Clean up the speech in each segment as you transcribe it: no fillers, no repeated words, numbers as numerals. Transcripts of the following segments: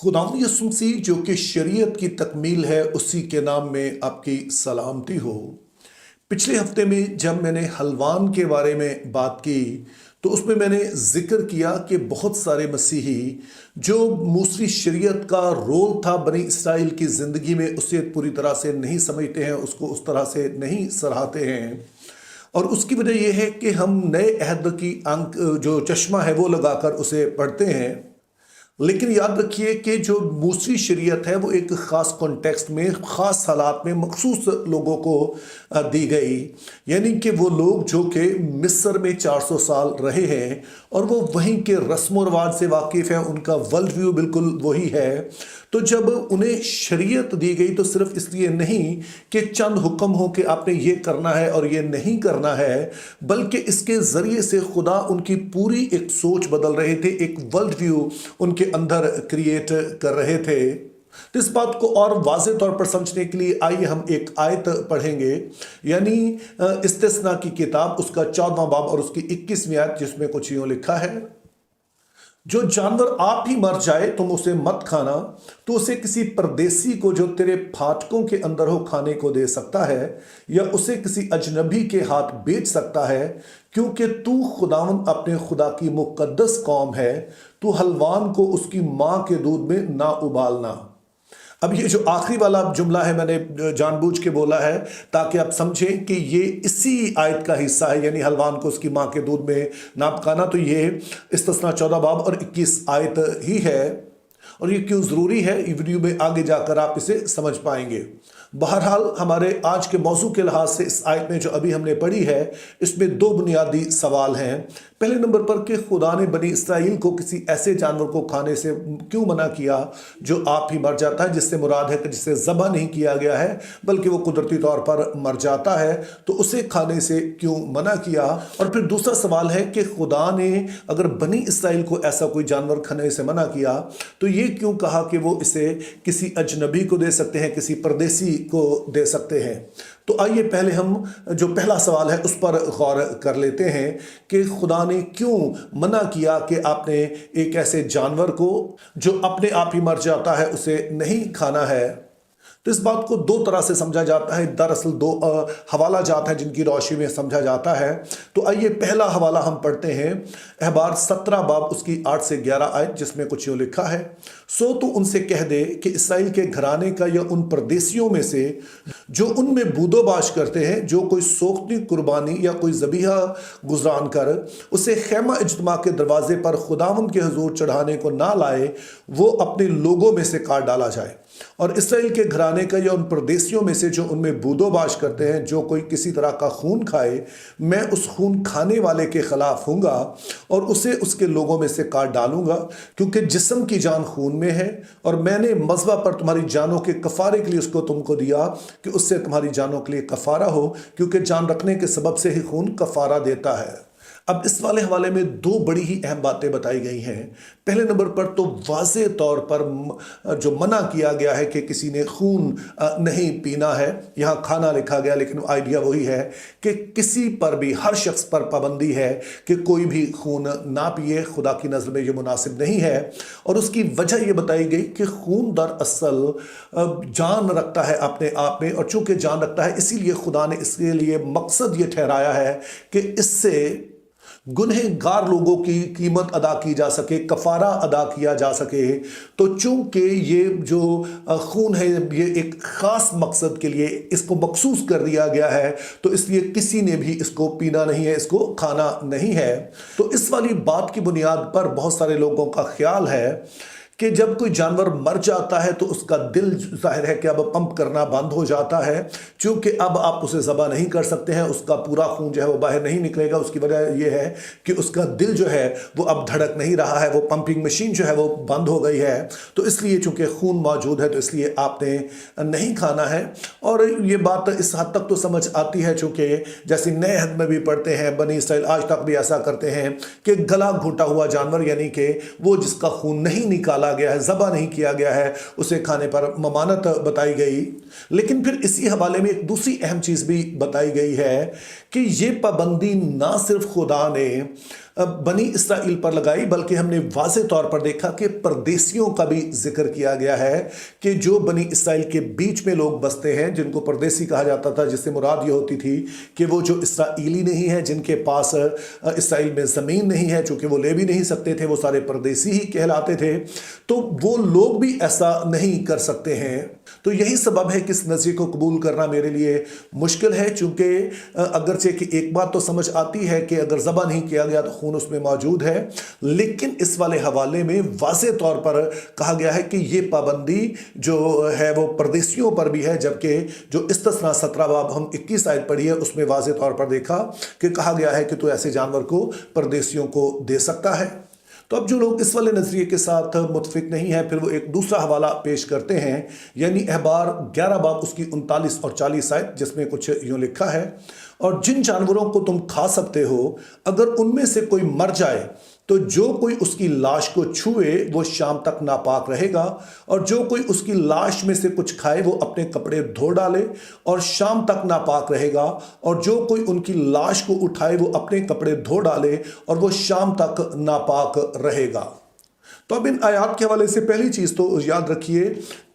खुदावंद यसुह मसीह जो कि शरीयत की तकमील है, उसी के नाम में आपकी सलामती हो। पिछले हफ्ते में जब मैंने हलवान के बारे में बात की तो उसमें मैंने जिक्र किया कि बहुत सारे मसीही जो मूसवी शरीयत का रोल था बनी इसराइल की ज़िंदगी में, उसे पूरी तरह से नहीं समझते हैं, उसको उस तरह से नहीं सराहते हैं। और उसकी वजह यह है कि हम नए अहद की अंक जो चश्मा है वो लगाकर उसे पढ़ते हैं। लेकिन याद रखिए कि जो मूसवी शरीयत है वो एक ख़ास कॉन्टेक्स्ट में, ख़ास हालात में मखसूस लोगों को दी गई। यानी कि वो लोग जो कि मिस्र में 400 साल रहे हैं और वो वहीं के रस्म व रिवाज से वाकिफ़ हैं, उनका वर्ल्ड व्यू बिल्कुल वही है। तो जब उन्हें शरीयत दी गई तो सिर्फ इसलिए नहीं कि चंद हुक्म हो कि आपने ये करना है और ये नहीं करना है, बल्कि इसके ज़रिए से खुदा उनकी पूरी एक सोच बदल रहे थे, एक वर्ल्ड व्यू उनके अंदर क्रिएट कर रहे थे। तो इस बात को और वाज़ेह तौर पर समझने के लिए आइए हम एक आयत पढ़ेंगे, यानी इस्तिस्ना की किताब उसका 14वां बाब और उसकी 21वीं आयत, जिसमें कुछ यूँ लिखा है, जो जानवर आप ही मर जाए तुम उसे मत खाना, तो उसे किसी परदेसी को जो तेरे फाटकों के अंदर हो खाने को दे सकता है, या उसे किसी अजनबी के हाथ बेच सकता है, क्योंकि तू खुदावंद अपने खुदा की मुकद्दस कौम है। तू हलवान को उसकी माँ के दूध में ना उबालना। अब ये जो आखिरी वाला जुमला है मैंने जानबूझ के बोला है ताकि आप समझें कि ये इसी आयत का हिस्सा है, यानी हलवान को उसकी माँ के दूध में ना पकाना। तो ये इस्तिस्ना 14 बाब और 21 आयत ही है। और ये क्यों ज़रूरी है, ये वीडियो में आगे जाकर आप इसे समझ पाएंगे। बहरहाल हमारे आज के मौजू के लिहाज से इस आयत में जो अभी हमने पढ़ी है, इसमें दो बुनियादी सवाल हैं। पहले नंबर पर कि खुदा ने बनी इसराइल को किसी ऐसे जानवर को खाने से क्यों मना किया जो आप ही मर जाता है, जिससे मुराद है कि जिसे ज़बह नहीं किया गया है बल्कि वो कुदरती तौर पर मर जाता है, तो उसे खाने से क्यों मना किया। और फिर दूसरा सवाल है कि खुदा ने अगर बनी इसराइल को ऐसा कोई जानवर खाने से मना किया तो ये क्यों कहा कि वो इसे किसी अजनबी को दे सकते हैं, किसी परदेसी को दे सकते हैं। तो आइए पहले हम जो पहला सवाल है उस पर गौर कर लेते हैं कि खुदा ने क्यों मना किया कि आपने एक ऐसे जानवर को जो अपने आप ही मर जाता है उसे नहीं खाना है। तो इस बात को दो तरह से समझा जाता है, दरअसल दो हवाला जात हैं जिनकी रोशनी में समझा जाता है। तो आइए पहला हवाला हम पढ़ते हैं, अहबार 17 बाब उसकी 8 से 11 आयत, जिसमें कुछ यूँ लिखा है, सो तू उनसे कह दे कि इसराइल के घराने का या उन परदेसियों में से जो उनमें बूदोबाश करते हैं, जो कोई सोख्ती कुर्बानी या कोई ज़बीहा गुजरान कर उसे खैमा इज्तिमा के दरवाजे पर खुदावंद के हुजूर चढ़ाने को ना लाए, वो अपने लोगों में से काट डाला जाए। और इसराइल के घराने का या उन परदेसियों में से जो उनमें बूदोबाश करते हैं, जो कोई किसी तरह का खून खाए, मैं उस खून खाने वाले के खिलाफ हूँगा और उसे उसके लोगों में से काट डालूंगा, क्योंकि जिस्म की जान खून में है और मैंने मज़बा पर तुम्हारी जानों के कफ़ारे के लिए उसको तुमको दिया कि उससे तुम्हारी जानों के लिए कफ़ारा हो, क्योंकि जान रखने के सबब से ही खून कफ़ारा देता है। अब इस वाले हवाले में दो बड़ी ही अहम बातें बताई गई हैं। पहले नंबर पर तो वाज़े तौर पर जो मना किया गया है कि किसी ने खून नहीं पीना है, यहाँ खाना लिखा गया, लेकिन आइडिया वही है कि किसी पर भी, हर शख्स पर पाबंदी है कि कोई भी खून ना पिए। खुदा की नज़र में ये मुनासिब नहीं है। और उसकी वजह ये बताई गई कि खून दरअसल जान रखता है अपने आप में, और चूँकि जान रखता है इसीलिए खुदा ने इसके लिए मकसद ये ठहराया है कि इससे गुनहगार लोगों की कीमत अदा की जा सके, कफ़ारा अदा किया जा सके। तो चूंकि ये जो खून है ये एक ख़ास मकसद के लिए इसको मखसूस कर दिया गया है, तो इसलिए किसी ने भी इसको पीना नहीं है, इसको खाना नहीं है। तो इस वाली बात की बुनियाद पर बहुत सारे लोगों का ख्याल है कि जब कोई जानवर मर जाता है तो उसका दिल जाहिर है कि अब पंप करना बंद हो जाता है, क्योंकि अब आप उसे ज़बह नहीं कर सकते हैं, उसका पूरा खून जो है वो बाहर नहीं निकलेगा। उसकी वजह यह है कि उसका दिल जो है वो अब धड़क नहीं रहा है, वो पंपिंग मशीन जो है वो बंद हो गई है। तो इसलिए चूँकि खून मौजूद है तो इसलिए आपने नहीं खाना है। और ये बात इस हद तक तो समझ आती है, चूँकि जैसे नए हद में भी पढ़ते हैं, बनी इसराइल आज तक भी ऐसा करते हैं कि गला घुटा हुआ जानवर, यानी कि वो जिसका खून नहीं निकाला गया है, ज़बह नहीं किया गया है, उसे खाने पर ममानत बताई गई। लेकिन फिर इसी हवाले में एक दूसरी अहम चीज़ भी बताई गई है कि ये पाबंदी ना सिर्फ खुदा ने बनी इसराइल पर लगाई, बल्कि हमने वाज़ेह तौर पर देखा कि परदेशियों का भी जिक्र किया गया है कि जो बनी इसराइल के बीच में लोग बसते हैं, जिनको परदेशी कहा जाता था, जिससे मुराद ये होती थी कि वो जो इसराइली नहीं है, जिनके पास इसराइल में ज़मीन नहीं है, चूँकि वो ले भी नहीं सकते थे, वो सारे परदेशी ही कहलाते थे, तो वो लोग भी ऐसा नहीं कर सकते हैं। तो यही सबब है कि इस नज़रिए को कबूल करना मेरे लिए मुश्किल है, चूँकि अगरचे कि एक बात तो समझ आती है कि अगर ज़बह नहीं किया गया तो खून उसमें मौजूद है, लेकिन इस वाले हवाले में वाज़ेह तौर पर कहा गया है कि ये पाबंदी जो है वो परदेशियों पर भी है, जबकि जो इस्तिस्ना 17 बाब हम 21 आयत पढ़ी है उसमें वाज़ेह तौर पर देखा कि कहा गया है कि तू ऐसे जानवर को परदेशियों को दे सकता है। तो अब जो लोग इस वाले नज़रिए के साथ मुतफिक नहीं है, फिर वो एक दूसरा हवाला पेश करते हैं, यानी अहबार 11 बाब उसकी 39 और 40 आयत, जिसमें कुछ यूँ लिखा है, और जिन जानवरों को तुम खा सकते हो, अगर उनमें से कोई मर जाए तो जो कोई उसकी लाश को छुए वो शाम तक नापाक रहेगा, और जो कोई उसकी लाश में से कुछ खाए वो अपने कपड़े धो डाले और शाम तक नापाक रहेगा, और जो कोई उनकी लाश को उठाए वो अपने कपड़े धो डाले और वो शाम तक नापाक रहेगा। तो अब इन आयात के हवाले से पहली चीज़ तो याद रखिए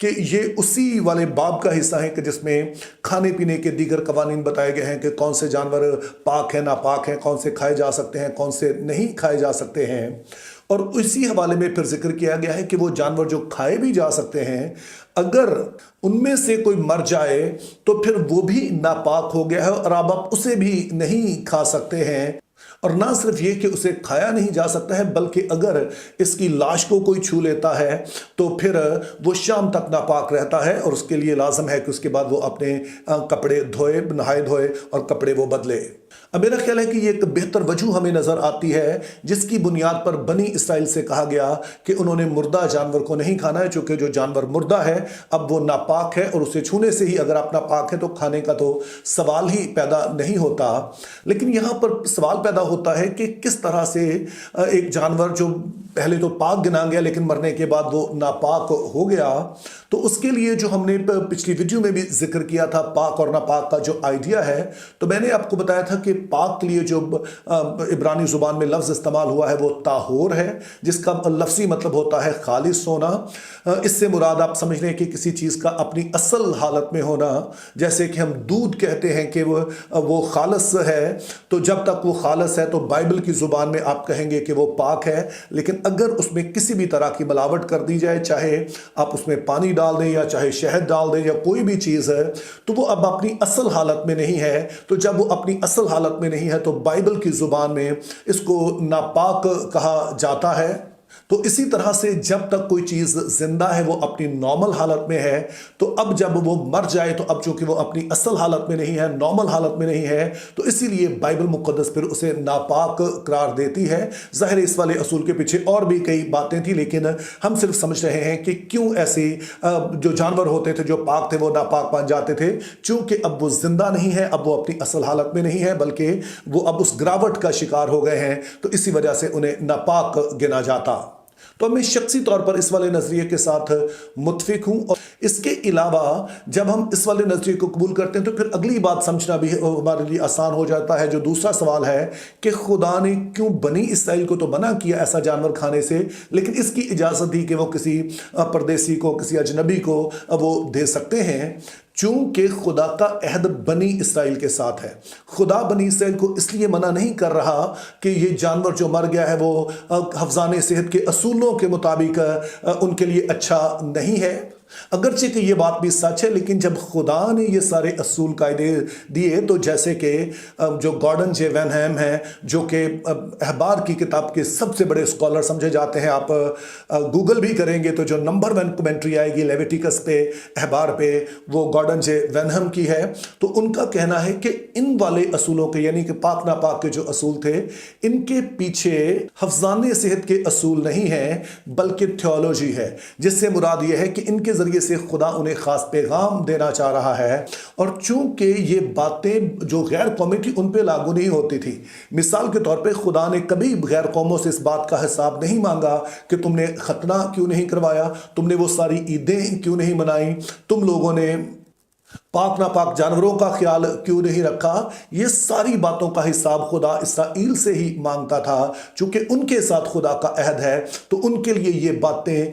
कि ये उसी वाले बाब का हिस्सा है कि जिसमें खाने पीने के दीगर कवानीन बताए गए हैं कि कौन से जानवर पाक हैं, नापाक हैं, कौन से खाए जा सकते हैं, कौन से नहीं खाए जा सकते हैं। और इसी हवाले में फिर जिक्र किया गया है कि वो जानवर जो खाए भी जा सकते हैं, अगर उनमें से कोई मर जाए तो फिर वो भी नापाक हो गया है और अब आप उसे भी नहीं खा सकते हैं। और ना सिर्फ ये कि उसे खाया नहीं जा सकता है, बल्कि अगर इसकी लाश को कोई छू लेता है तो फिर वो शाम तक नापाक रहता है, और उसके लिए लाजम है कि उसके बाद वो अपने कपड़े धोए, नहाए धोए और कपड़े वो बदले। अब मेरा ख्याल है कि ये एक बेहतर वजह हमें नज़र आती है जिसकी बुनियाद पर बनी इसराइल से कहा गया कि उन्होंने मुर्दा जानवर को नहीं खाना है, चूँकि जो जानवर मुर्दा है अब वो नापाक है और उसे छूने से ही अगर आप नापाक है तो खाने का तो सवाल ही पैदा नहीं होता। लेकिन यहाँ पर सवाल पैदा होता है कि किस तरह से एक जानवर जो पहले तो पाक गिना गया लेकिन मरने के बाद वो नापाक हो गया, तो उसके लिए जो हमने पिछली वीडियो में भी जिक्र किया था पाक और नापाक का जो आइडिया है, तो मैंने आपको बताया था कि पाक के लिए जो इब्रानी ज़ुबान में लफ्ज़ इस्तेमाल हुआ है वो ताहोर है, जिसका लफ्ज़ी मतलब होता है खालिस होना। इससे मुराद आप समझ लें कि किसी चीज़ का अपनी असल हालत में होना, जैसे कि हम दूध कहते हैं कि वो खालस है, तो जब तक वो खालस है तो बाइबल की ज़ुबान में आप कहेंगे कि वो पाक है। लेकिन अगर उसमें किसी भी तरह की मिलावट कर दी जाए, चाहे आप उसमें पानी डाल दें या चाहे शहद डाल दें या कोई भी चीज़ है, तो वो अब अपनी असल हालत में नहीं है। तो जब वो अपनी असल हालत में नहीं है तो बाइबल की ज़ुबान में इसको नापाक कहा जाता है। तो इसी तरह से जब तक कोई चीज़ जिंदा है वो अपनी नॉर्मल हालत में है, तो अब जब वो मर जाए तो अब चूंकि वो अपनी असल हालत में नहीं है, नॉर्मल हालत में नहीं है, तो इसीलिए बाइबल मुक़द्दस फिर उसे नापाक करार देती है। ज़ाहिर इस वाले असूल के पीछे और भी कई बातें थी, लेकिन हम सिर्फ समझ रहे हैं कि क्यों ऐसे जो जानवर होते थे जो पाक थे वो नापाक बन जाते थे, चूंकि अब वो जिंदा नहीं है, अब वो अपनी असल हालत में नहीं है, बल्कि वो अब उस गिरावट का शिकार हो गए हैं, तो इसी वजह से उन्हें नापाक गिना जाता। तो मैं शख्सी तौर पर इस वाले नज़रिए के साथ मुत्फिक हूँ। और इसके अलावा जब हम इस वाले नज़रिए को कबूल करते हैं तो फिर अगली बात समझना भी हमारे लिए आसान हो जाता है। जो दूसरा सवाल है कि खुदा ने क्यों बनी इसराइल को तो मना किया ऐसा जानवर खाने से, लेकिन इसकी इजाज़त दी कि वो किसी परदेसी को, किसी अजनबी को वो दे सकते हैं। चूंकि खुदा का अहद बनी इसराइल के साथ है, खुदा बनी इसराइल को इसलिए मना नहीं कर रहा कि ये जानवर जो मर गया है वो हफ्ज़ाने सेहत के असूलों के मुताबिक उनके लिए अच्छा नहीं है। अगरचे कि ये बात भी सच है, लेकिन जब खुदा ने ये सारे असूल कायदे दिए, तो जैसे कि जो गॉर्डन जे वेनहैम हैं, जो कि अहबार की किताब के सबसे बड़े स्कॉलर समझे जाते हैं, आप गूगल भी करेंगे तो जो नंबर 1 कमेंट्री आएगी लेविटिकस पे, अहबार पे, वो गॉर्डन जे वेनहैम की है। तो उनका कहना है कि इन वाले असूलों के, यानी कि पाक नापाक के जो असूल थे, इनके पीछे हफ्ज़ाने सेहत के असूल नहीं हैं बल्कि थियोलॉजी है, जिससे मुराद ये है कि इनके जरिए से खुदा उन्हें खास पैगाम देना चाह रहा है। और चूंकि ये बातें जो गैर कौमी थी उन पे लागू नहीं होती थी। मिसाल के तौर पे खुदा ने कभी गैर कौमों से इस बात का हिसाब नहीं मांगा कि तुमने खतना क्यों नहीं करवाया, तुमने वो सारी ईदें क्यों नहीं मनाई, तुम लोगों ने पाक नापाक जानवरों का ख्याल क्यों नहीं रखा? ये सारी बातों का हिसाब खुदा इसराइल से ही मांगता था। चूंकि उनके साथ खुदा का अहद है तो उनके लिए ये बातें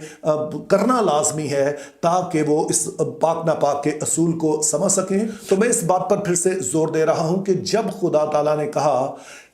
करना लाजमी है ताकि वो इस पाक नापाक के असूल को समझ सकें। तो मैं इस बात पर फिर से जोर दे रहा हूं कि जब खुदा ताला ने कहा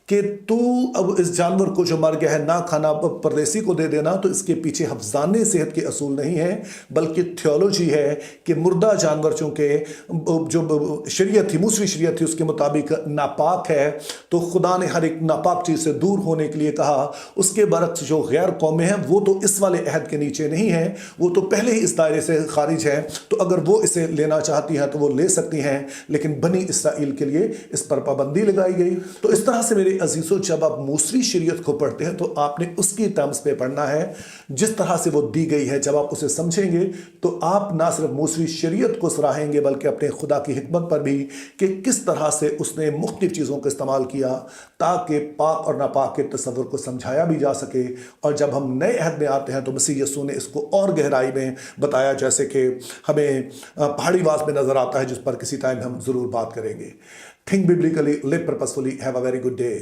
कि तू अब इस जानवर को जो मर गया है ना खाना, परदेसी को दे देना, तो इसके पीछे हफ्जाने सेहत के असूल नहीं है बल्कि थियोलॉजी है कि मुर्दा जानवर चूंकि जो शरीयत थी, मूसवी शरीयत थी, उसके मुताबिक नापाक है, तो खुदा ने हर एक नापाक चीज़ से दूर होने के लिए कहा। उसके बरक्स जो गैर कौमें हैं वो तो इस वाले अहद के नीचे नहीं है, वो तो पहले ही इस दायरे से खारिज है। तो अगर वो इसे लेना चाहती हैं तो वो ले सकती हैं, लेकिन बनी इसराइल के लिए इस पर पाबंदी लगाई गई। तो इस तरह से मेरे अजीजों, जब आप मूसवी शरीयत को पढ़ते हैं तो आपने उसकी टर्म्स पे पढ़ना है जिस तरह से वो दी गई है। जब आप उसे समझेंगे तो आप ना सिर्फ मूसवी शरीयत को सराहेंगे बल्कि अपने खुदा की हिकमत पर भी कि किस तरह से उसने मुख्तलिफ चीज़ों का इस्तेमाल किया ताकि पाक और नापाक के तस्वुर को समझाया भी जा सके। और जब हम नए अहद में आते हैं तो मसीह यीशु ने इसको और गहराई में बताया, जैसे कि हमें पहाड़ी वास में नजर आता है, जिस पर किसी टाइम हम जरूर बात करेंगे। Think biblically, live purposefully. Have a very good day.